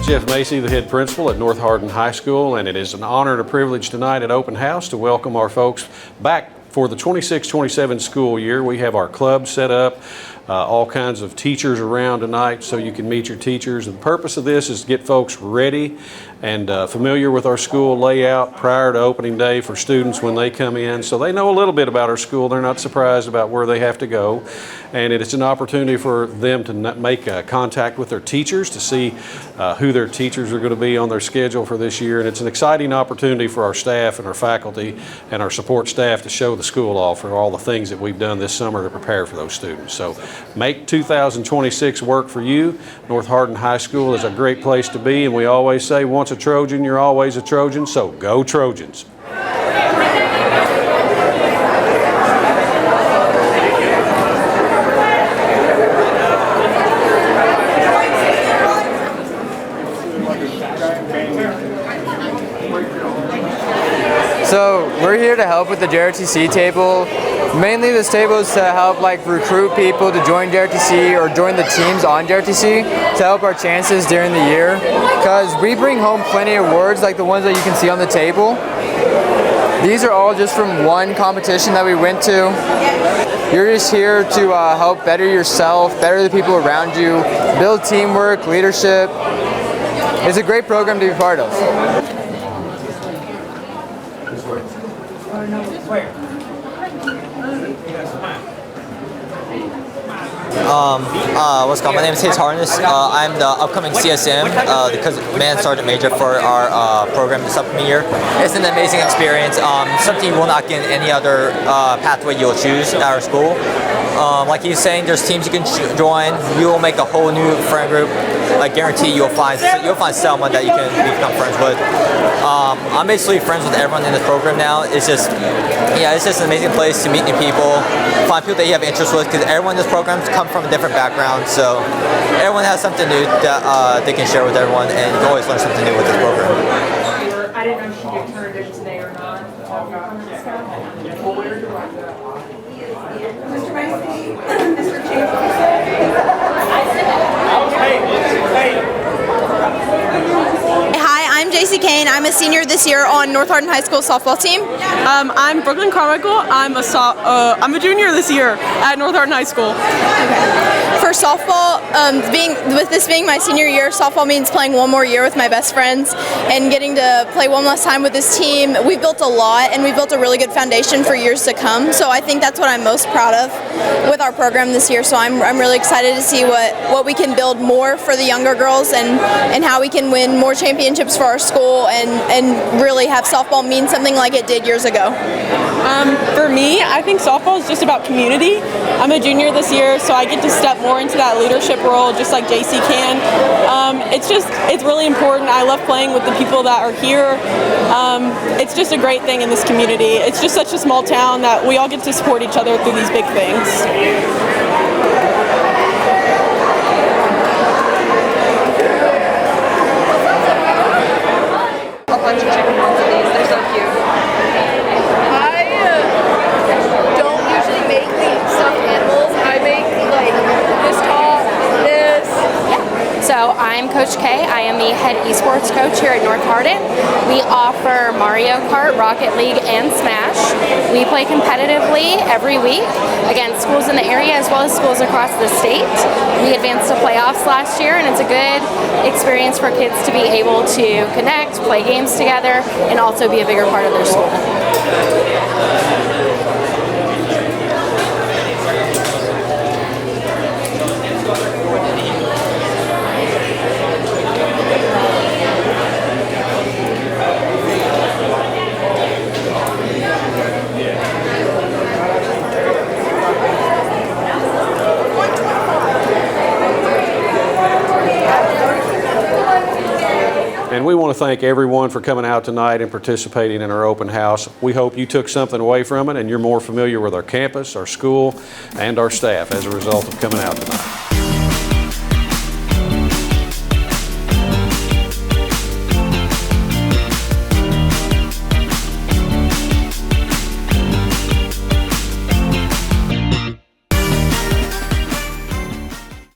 is Jeff Macy, the head principal at North Hardin High School, and it is an honor and a privilege tonight at Open House to welcome our folks back for the 26-27 school year. We have our club set up, all kinds of teachers around tonight so you can meet your teachers. And the purpose of this is to get folks ready and familiar with our school layout prior to opening day for students when they come in, so they know a little bit about our school. They're not surprised about where they have to go, and it's an opportunity for them to make contact with their teachers to see who their teachers are going to be on their schedule for this year. And it's an exciting opportunity for our staff and our faculty and our support staff to show the school off for all the things that we've done this summer to prepare for those students. So make 2026 work for you. North Hardin High School is a great place to be, and we always say once a Trojan, you're always a Trojan, so go Trojans. So we're here to help with the JRTC table. Mainly this table is to help recruit people to join JRTC or join the teams on JRTC to help our chances during the year. Because we bring home plenty of awards like the ones that you can see on the table. These are all just from one competition that we went to. You're just here to help better yourself, better the people around you, build teamwork, leadership. It's a great program to be part of. My name is Hardin. I'm the upcoming CSM, the Command Sergeant Major for our program this upcoming year. It's an amazing experience, something you will not get in any other pathway you'll choose at our school. Like he's saying, there's teams you can join. You will make a whole new friend group. I guarantee you'll find someone that you can become friends with. I'm basically friends with everyone in this program now. It's just an amazing place to meet new people, find people that you have interest with, because everyone in this program comes from a different background, so everyone has something new that they can share with everyone, and you can always learn something new with this program. I didn't know if she get turned in today or not. Mr. Macy, Mr. Hi, I'm JC Kane. I'm a senior this year on North Hardin High School softball team. I'm Brooklyn Carmichael. I'm a junior this year at North Hardin High School. Okay. For softball, with this being my senior year, softball means playing one more year with my best friends and getting to play one last time with this team. We've built a lot, and we've built a really good foundation for years to come. So I think that's what I'm most proud of with our program this year. So I'm really excited to see what we can build more for the younger girls and how we can win more championships for our school and really have softball mean something like it did years ago. For me, I think softball is just about community. I'm a junior this year, so I get to step more into that leadership role just like JC can. It's really important. I love playing with the people that are here. It's just a great thing in this community. It's just such a small town that we all get to support each other through these big things. A bunch of chicken ones of these. They're so cute. I don't usually make the stuffed animals. I make this top, this. So I'm Coach K. I am the head esports coach here at North Hardin. We offer Mario Kart, Rocket League, and Smash. We play competitively every week against schools in the area as well as schools across the state. We advanced to playoffs last year, and it's a good experience for kids to be able to connect, play games together, and also be a bigger part of their school. And we want to thank everyone for coming out tonight and participating in our open house. We hope you took something away from it and you're more familiar with our campus, our school, and our staff as a result of coming out tonight.